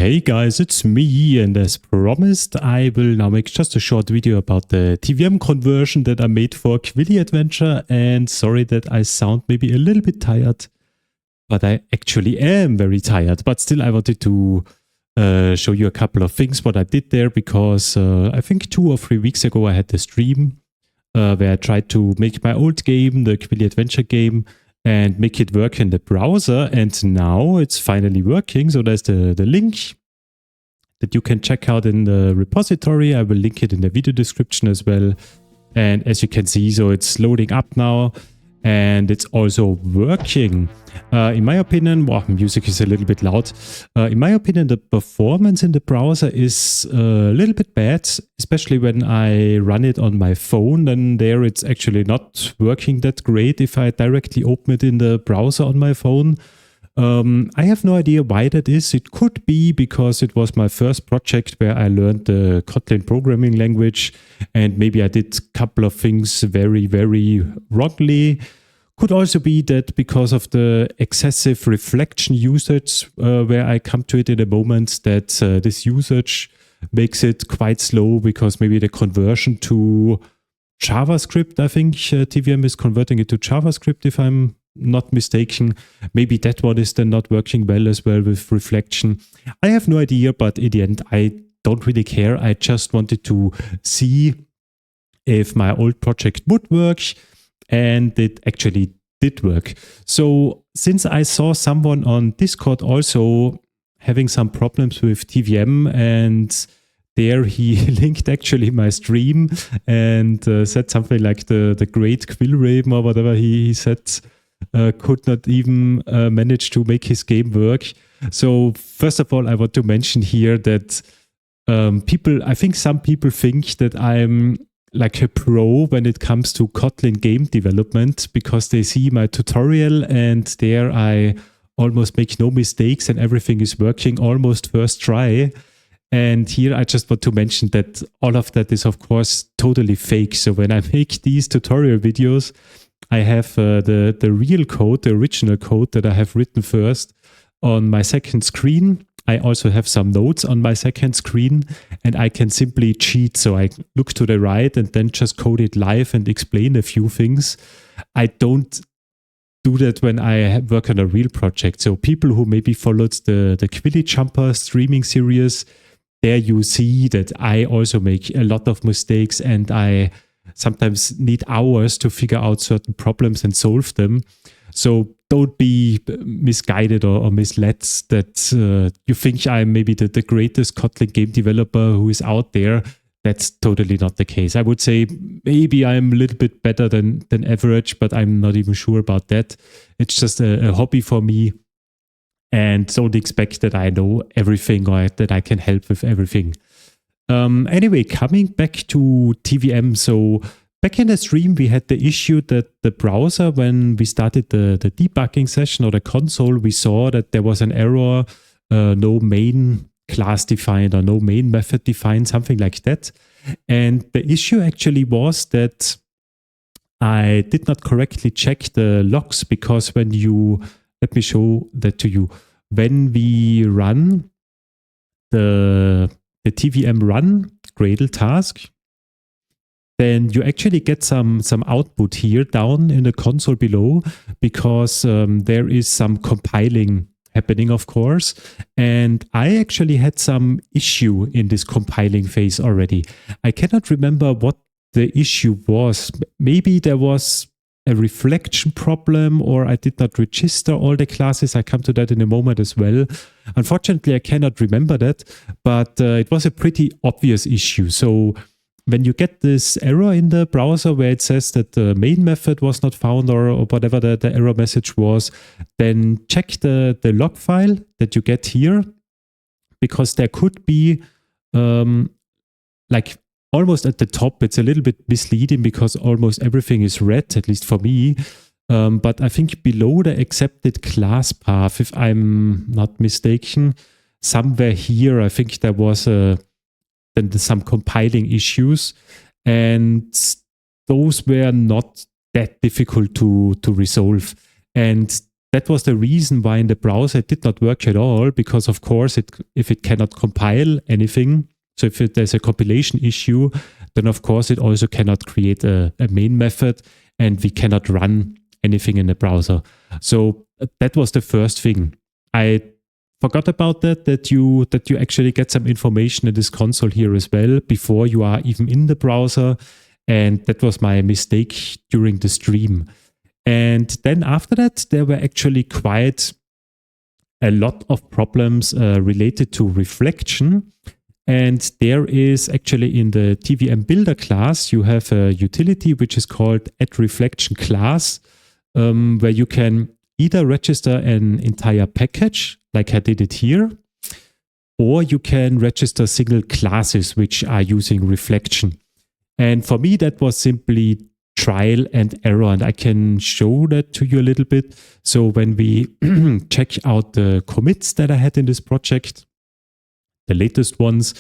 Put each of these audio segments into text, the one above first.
Hey guys, it's me, and as promised, I will now make just a short video about the TeaVM conversion that I made for Quilly Adventure. And sorry that I sound maybe a little bit tired, but I actually am very tired. But still, I wanted to show you a couple of things what I did there, because I think 2 or 3 weeks ago I had the stream where I tried to make my old game, the Quilly Adventure game, and make it work in the browser, and now it's finally working. So there's the link that you can check out in the repository. I will link it in the video description as well. And as you can see, so it's loading up now and it's also working. In my opinion, wow, music is a little bit loud. In my opinion, the performance in the browser is a little bit bad, especially when I run it on my phone. Then there it's actually not working that great if I directly open it in the browser on my phone. I have no idea why that is. It could be because it was my first project where I learned the Kotlin programming language, and maybe I did a couple of things very, very wrongly. Could also be that because of the excessive reflection usage, where I come to it in a moment, that this usage makes it quite slow, because maybe the conversion to JavaScript, I think TeaVM is converting it to JavaScript if I'm not mistaken. Maybe that one is then not working well as well with reflection. I have no idea, but in the end, I don't really care. I just wanted to see if my old project would work, and it actually did work. So since I saw someone on Discord also having some problems with TeaVM, and there he linked actually my stream and said something like the great Quillraven or whatever he said, could not even manage to make his game work. So first of all, I want to mention here that some people think that I'm like a pro when it comes to Kotlin game development, because they see my tutorial and there I almost make no mistakes and everything is working almost first try. And here I just want to mention that all of that is of course totally fake. So when I make these tutorial videos, I have the real code, the original code that I have written first on my second screen. I also have some notes on my second screen, and I can simply cheat. So I look to the right and then just code it live and explain a few things. I don't do that when I work on a real project. So people who maybe followed the Quilly Jumper streaming series, there you see that I also make a lot of mistakes, and I sometimes need hours to figure out certain problems and solve them. So don't be misguided or misled that you think I'm maybe the greatest Kotlin game developer who is out there. That's totally not the case. I would say maybe I'm a little bit better than average, but I'm not even sure about that. It's just a hobby for me, and don't expect that I know everything or that I can help with everything. Anyway, coming back to TeaVM. So back in the stream, we had the issue that the browser, when we started the debugging session or the console, we saw that there was an error, no main class defined or no main method defined, something like that. And the issue actually was that I did not correctly check the logs, because when you, let me show that to you, when we run the TeaVM run Gradle task, then you actually get some output here down in the console below, because there is some compiling happening, of course. And I actually had some issue in this compiling phase already. I cannot remember what the issue was. Maybe there was a reflection problem, or I did not register all the classes. I come to that in a moment as well. Unfortunately, I cannot remember that, but it was a pretty obvious issue. So when you get this error in the browser where it says that the main method was not found, or whatever the error message was, then check the log file that you get here, because there could be like almost at the top, it's a little bit misleading because almost everything is red, at least for me. But I think below the accepted class path, if I'm not mistaken, somewhere here, I think there was then some compiling issues, and those were not that difficult to resolve. And that was the reason why in the browser it did not work at all, because of course, if it cannot compile anything, so if there's a compilation issue, then of course it also cannot create a main method, and we cannot run anything in the browser. So that was the first thing. I forgot about that you actually get some information in this console here as well before you are even in the browser. And that was my mistake during the stream. And then after that, there were actually quite a lot of problems related to reflection. And there is actually in the TeaVM builder class, you have a utility which is called add_reflection class, where you can either register an entire package, like I did it here, or you can register single classes which are using reflection. And for me, that was simply trial and error, and I can show that to you a little bit. So when we check out the commits that I had in this project, the latest ones,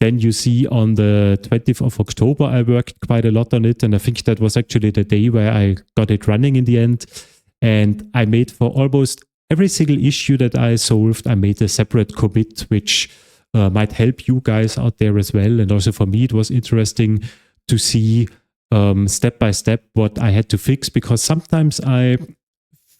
then you see on the 20th of October, I worked quite a lot on it. And I think that was actually the day where I got it running in the end. And I made for almost every single issue that I solved, I made a separate commit, which might help you guys out there as well. And also for me, it was interesting to see step by step what I had to fix, because sometimes I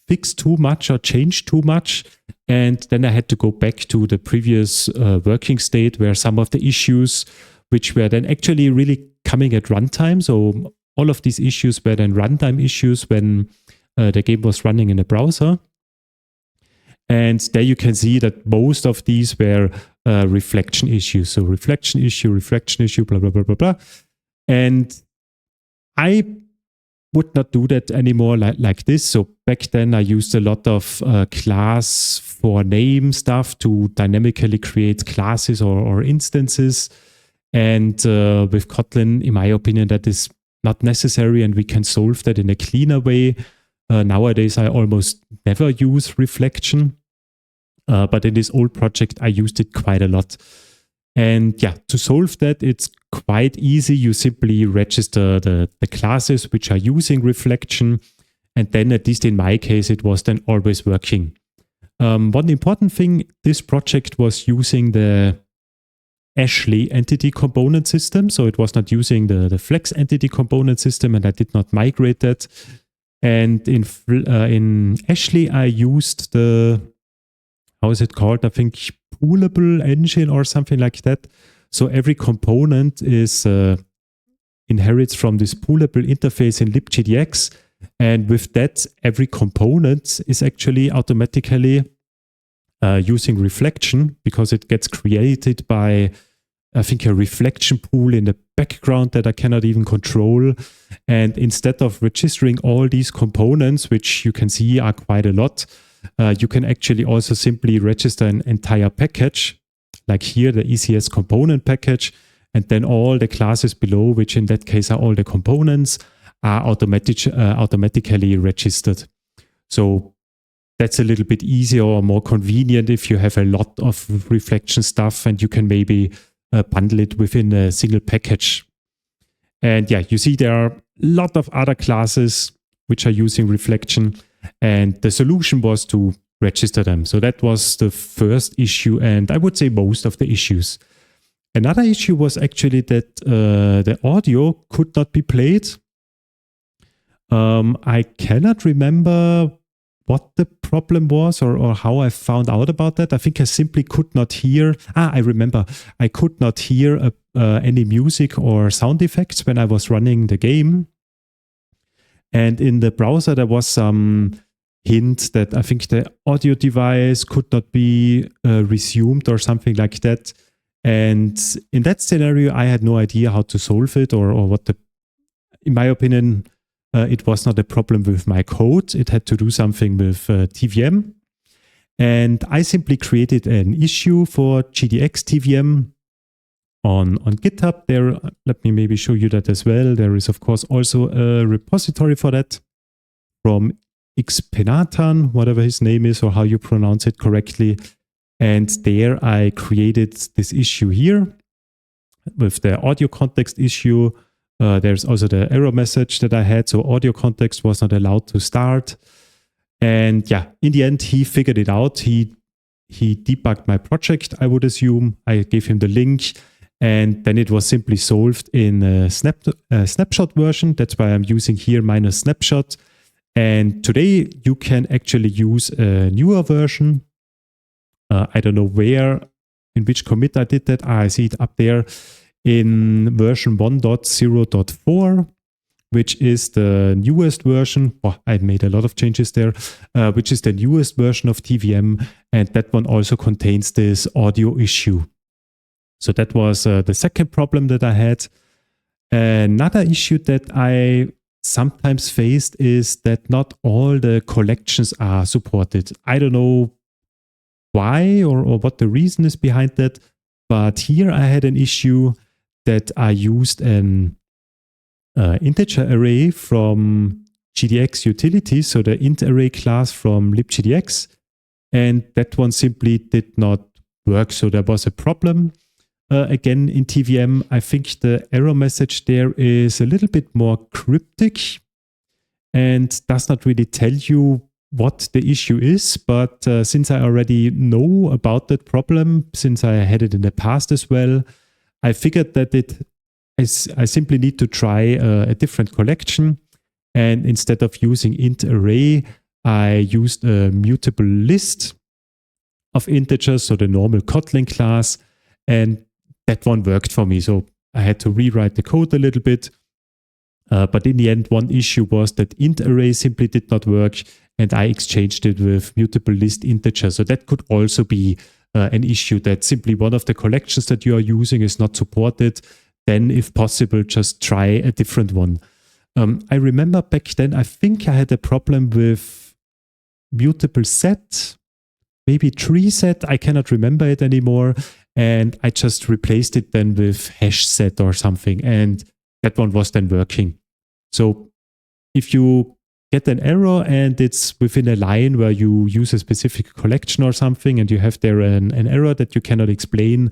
fix too much or change too much, and then I had to go back to the previous working state where some of the issues, which were then actually really coming at runtime. So all of these issues were then runtime issues when the game was running in the browser. And there you can see that most of these were reflection issues. So reflection issue, blah, blah, blah, blah, blah. And I would not do that anymore like this. So back then I used a lot of class for name stuff to dynamically create classes or instances. And with Kotlin, in my opinion, that is not necessary, and we can solve that in a cleaner way. Nowadays, I almost never use reflection. But in this old project, I used it quite a lot. And yeah, to solve that, it's quite easy. You simply register the classes which are using reflection. And then, at least in my case, it was then always working. One important thing, this project was using the Ashley entity component system. So it was not using the Flex entity component system, and I did not migrate that. And in Ashley, I used the, how is it called? I think poolable engine or something like that. So every component is inherits from this poolable interface in libgdx. And with that, every component is actually automatically using reflection, because it gets created by, I think, a reflection pool in the background that I cannot even control. And instead of registering all these components, which you can see are quite a lot, you can actually also simply register an entire package, like here, the ECS component package, and then all the classes below, which in that case are all the components, are automatically registered. So that's a little bit easier or more convenient if you have a lot of reflection stuff, and you can maybe bundle it within a single package. And yeah, you see there are a lot of other classes which are using reflection, and the solution was to register them. So that was the first issue, and I would say most of the issues. Another issue was actually that the audio could not be played. I cannot remember what the problem was or how I found out about that. I think I simply could not hear. I remember. I could not hear any music or sound effects when I was running the game. And in the browser, there was some hint that I think the audio device could not be resumed or something like that. And in that scenario, I had no idea how to solve it or what the, in my opinion, it was not a problem with my code. It had to do something with TeaVM. And I simply created an issue for GDX TeaVM on GitHub. There, let me maybe show you that as well. There is, of course, also a repository for that from Xpenatan, whatever his name is or how you pronounce it correctly. And there I created this issue here with the audio context issue. There's also the error message that I had. So audio context was not allowed to start. And yeah, in the end, he figured it out. He debugged my project, I would assume. I gave him the link, and then it was simply solved in a snapshot version. That's why I'm using here -snapshot. And today you can actually use a newer version. I don't know in which commit I did that. I see it up there in version 1.0.4, which is the newest version. Oh, I made a lot of changes there, which is the newest version of TeaVM. And that one also contains this audio issue. So that was the second problem that I had. Another issue that I sometimes faced is that not all the collections are supported. I don't know why or what the reason is behind that, but here I had an issue that I used an integer array from GDX utility, so the int array class from libgdx, and that one simply did not work. So there was a problem. Again, in TeaVM, I think the error message there is a little bit more cryptic and does not really tell you what the issue is. But since I already know about that problem, since I had it in the past as well, I figured that I simply need to try a different collection. And instead of using int array, I used a mutable list of integers, so the normal Kotlin class. And that one worked for me. So I had to rewrite the code a little bit. But in the end, one issue was that int array simply did not work. And I exchanged it with mutable list integer. So that could also be an issue, that simply one of the collections that you are using is not supported. Then, if possible, just try a different one. I remember back then, I think I had a problem with mutable set, maybe tree set. I cannot remember it anymore. And I just replaced it then with hash set or something. And that one was then working. So if you get an error and it's within a line where you use a specific collection or something and you have there an error that you cannot explain,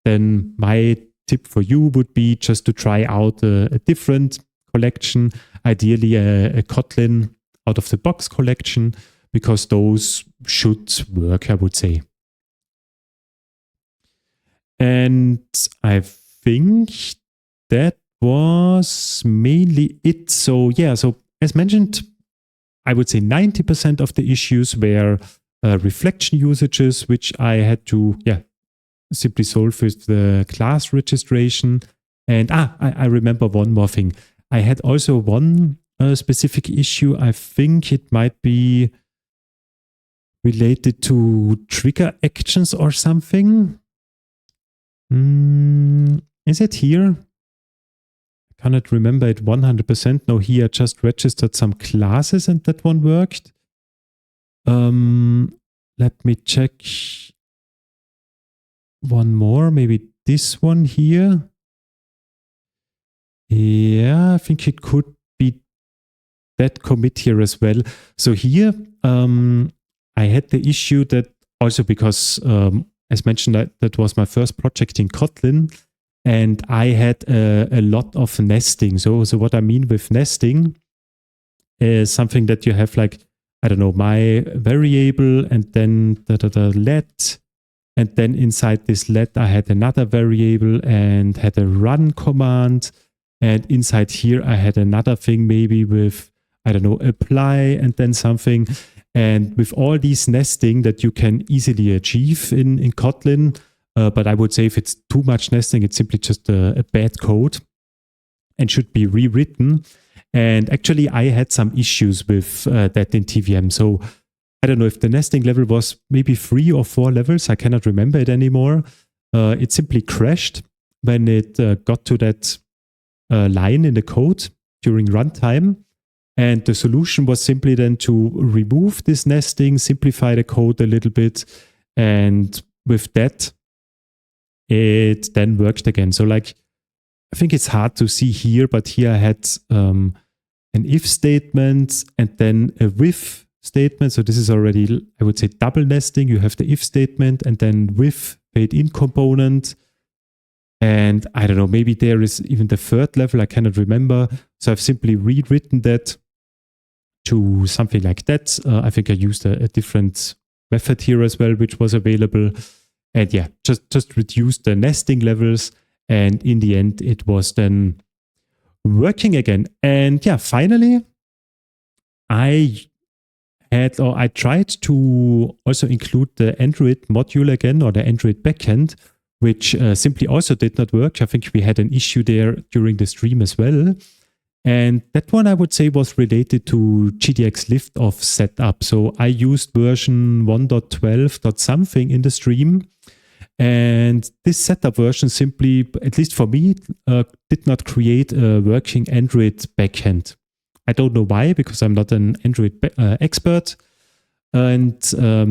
then my tip for you would be just to try out a different collection, ideally a Kotlin out-of-the-box collection, because those should work, I would say. And I think that was mainly it. So yeah, so as mentioned, I would say 90% of the issues were reflection usages, which I had to simply solve with the class registration. And I remember one more thing. I had also one specific issue. I think it might be related to trigger actions or something. Is it here? I cannot remember it 100%. No, here I just registered some classes and that one worked. Let me check one more, maybe this one here. Yeah, I think it could be that commit here as well. So here I had the issue that also because as mentioned, that was my first project in Kotlin, and I had a lot of nesting. So what I mean with nesting is something that you have like, I don't know, my variable and then let, and then inside this let I had another variable and had a run command, and inside here I had another thing maybe with, I don't know, apply and then something. And with all these nesting that you can easily achieve in Kotlin, but I would say if it's too much nesting, it's simply just a bad code and should be rewritten. And actually, I had some issues with that in TeaVM. So I don't know if the nesting level was maybe 3 or 4 levels. I cannot remember it anymore. It simply crashed when it got to that line in the code during runtime. And the solution was simply then to remove this nesting, simplify the code a little bit. And with that, it then worked again. So like, I think it's hard to see here, but here I had an if statement and then a with statement. So this is already, I would say, double nesting. You have the if statement and then with paid in component. And I don't know, maybe there is even the third level. I cannot remember. So I've simply rewritten that to something like that. I think I used a different method here as well, which was available. And yeah, just reduced the nesting levels. And in the end, it was then working again. And yeah, finally, I tried to also include the Android module again, or the Android backend, which simply also did not work. I think we had an issue there during the stream as well. And that one I would say was related to GDX liftoff setup. So I used version 1.12. something in the stream. And this setup version simply, at least for me, did not create a working Android backend. I don't know why, because I'm not an Android expert. And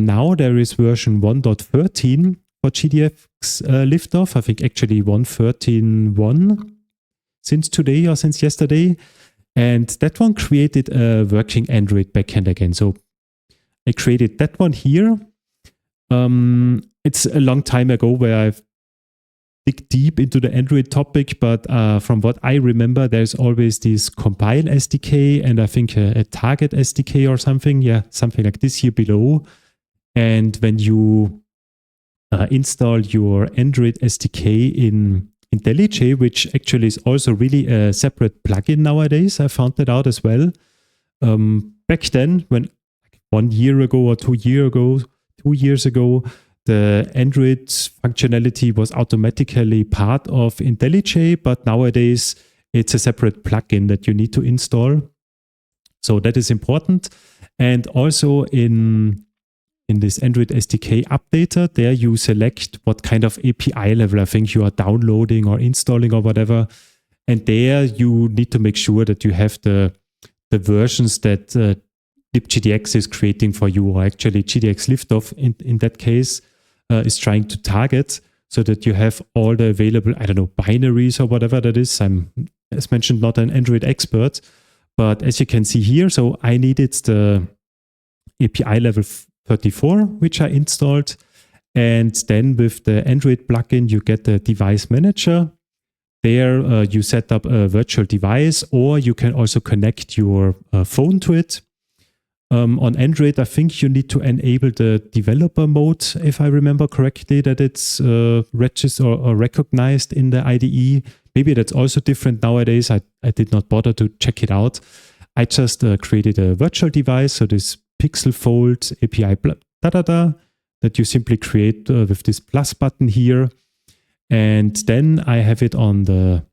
now there is version 1.13 for GDX liftoff. I think actually 1.13.1 since today or since yesterday. And that one created a working Android backend again. So I created that one here. It's a long time ago where I've dig deep into the Android topic, but from what I remember, there's always this compile SDK and I think a target SDK or something. Yeah, something like this here below. And when you install your Android SDK in IntelliJ, which actually is also really a separate plugin nowadays, I found that out as well. Back then, when 1 year ago or 2 years ago, the Android functionality was automatically part of IntelliJ, but nowadays it's a separate plugin that you need to install. So that is important. And also in this Android SDK updater, there you select what kind of API level I think you are downloading or installing or whatever. And there you need to make sure that you have the versions that libgdx is creating for you, or actually GDX liftoff in that case is trying to target, so that you have all the available, I don't know, binaries or whatever that is. I'm, as mentioned, not an Android expert, but as you can see here, so I needed the API level 34, which I installed. And then with the Android plugin, you get the device manager. There you set up a virtual device, or you can also connect your phone to it. On Android, I think you need to enable the developer mode, if I remember correctly, that it's registered or recognized in the IDE. Maybe that's also different nowadays. I did not bother to check it out. I just created a virtual device, so this Pixel Fold API that you simply create with this plus button here. And then I have it on the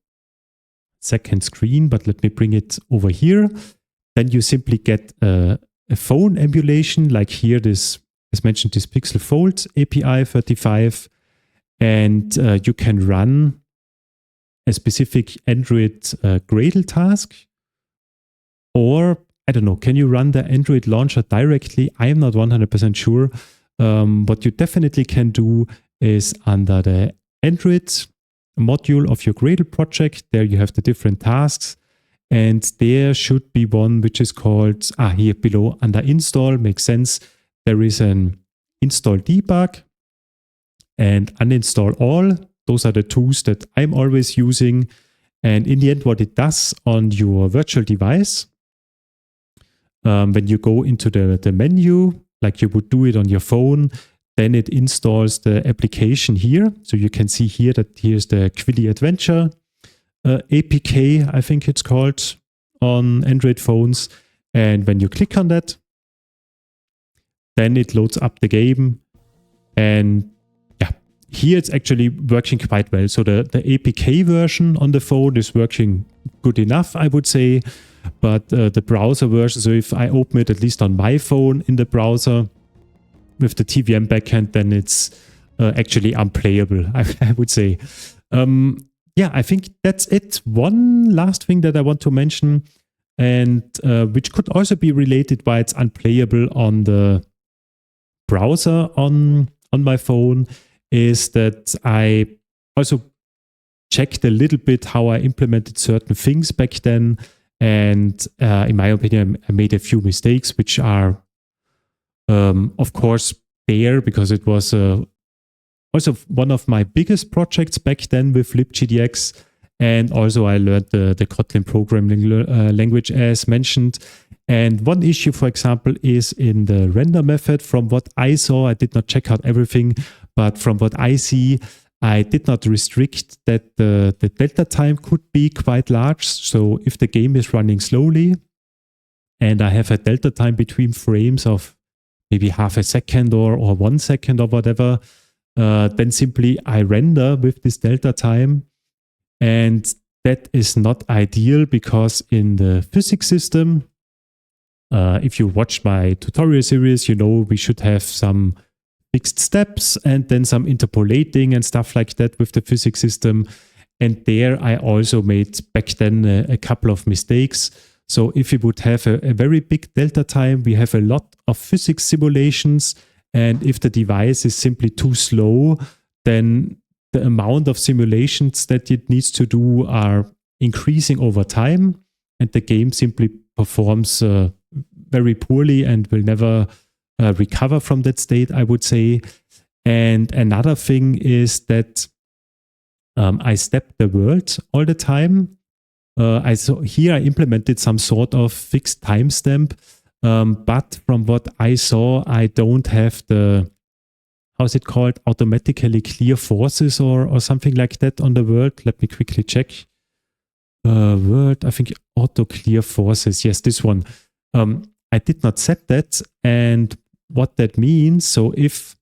second screen, but let me bring it over here. Then you simply get a phone emulation, like here, this, as mentioned, this Pixel Fold API 35, and you can run a specific Android Gradle task, or I don't know, can you run the Android launcher directly? I am not 100% sure. What you definitely can do is under the Android module of your Gradle project, there you have the different tasks. And there should be one which is called, here below under install, makes sense. There is an install debug and uninstall all. Those are the tools that I'm always using. And in the end, what it does on your virtual device, when you go into the menu, like you would do it on your phone, then it installs the application here. So you can see here that here's the Quilly Adventure APK, I think it's called, on Android phones. And when you click on that, then it loads up the game. And yeah, here it's actually working quite well. So the APK version on the phone is working good enough, I would say. But the browser version, so if I open it at least on my phone in the browser with the TeaVM backend, then it's actually unplayable, I would say. Yeah, I think that's it. One last thing that I want to mention, and which could also be related why it's unplayable on the browser on my phone, is that I also checked a little bit how I implemented certain things back then. And in my opinion, I made a few mistakes, which are, of course, there because it was also one of my biggest projects back then with libgdx. And also I learned the Kotlin programming language as mentioned. And one issue, for example, is in the render method. From what I saw, I did not check out everything, but from what I see, I did not restrict that the delta time could be quite large. So if the game is running slowly and I have a delta time between frames of maybe half a second or 1 second or whatever, then simply I render with this delta time. And that is not ideal because in the physics system, if you watched my tutorial series, you know we should have some fixed steps and then some interpolating and stuff like that with the physics system. And there I also made back then a couple of mistakes. So if we would have a very big delta time, we have a lot of physics simulations. And if the device is simply too slow, then the amount of simulations that it needs to do are increasing over time. And the game simply performs very poorly and will never recover from that state, I would say. And another thing is that I step the world all the time. Here I implemented some sort of fixed timestamp, but from what I saw, I don't have the, how's it called, automatically clear forces or something like that on the world. Let me quickly check. World, I think auto clear forces. Yes, this one. I did not set that, and what that means, so if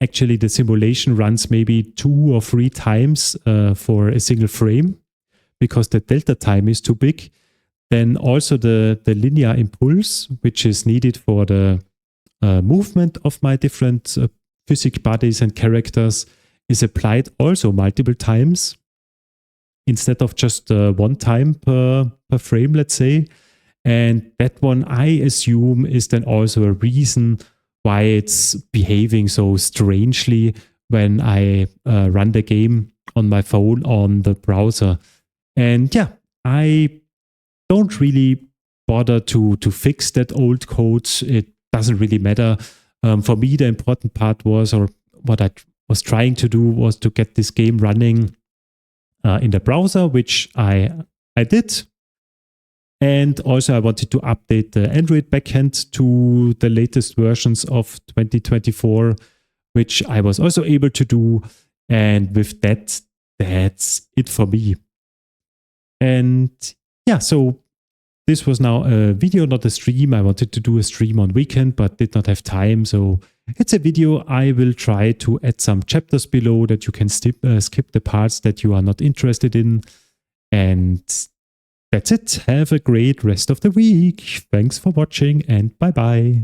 actually the simulation runs maybe 2 or 3 times for a single frame, because the delta time is too big, then also the linear impulse, which is needed for the movement of my different physics bodies and characters, is applied also multiple times instead of just 1 time per frame, let's say. And that one, I assume, is then also a reason why it's behaving so strangely when I run the game on my phone on the browser. And yeah, I don't really bother to fix that old code. It doesn't really matter. For me, the important part was, or what I was trying to do, was to get this game running in the browser, which I did. And also I wanted to update the Android backend to the latest versions of 2024, which I was also able to do. And with that, that's it for me. And yeah, so this was now a video, not a stream. I wanted to do a stream on weekend, but did not have time. So it's a video. I will try to add some chapters below that you can skip the parts that you are not interested in. And that's it. Have a great rest of the week. Thanks for watching and bye-bye.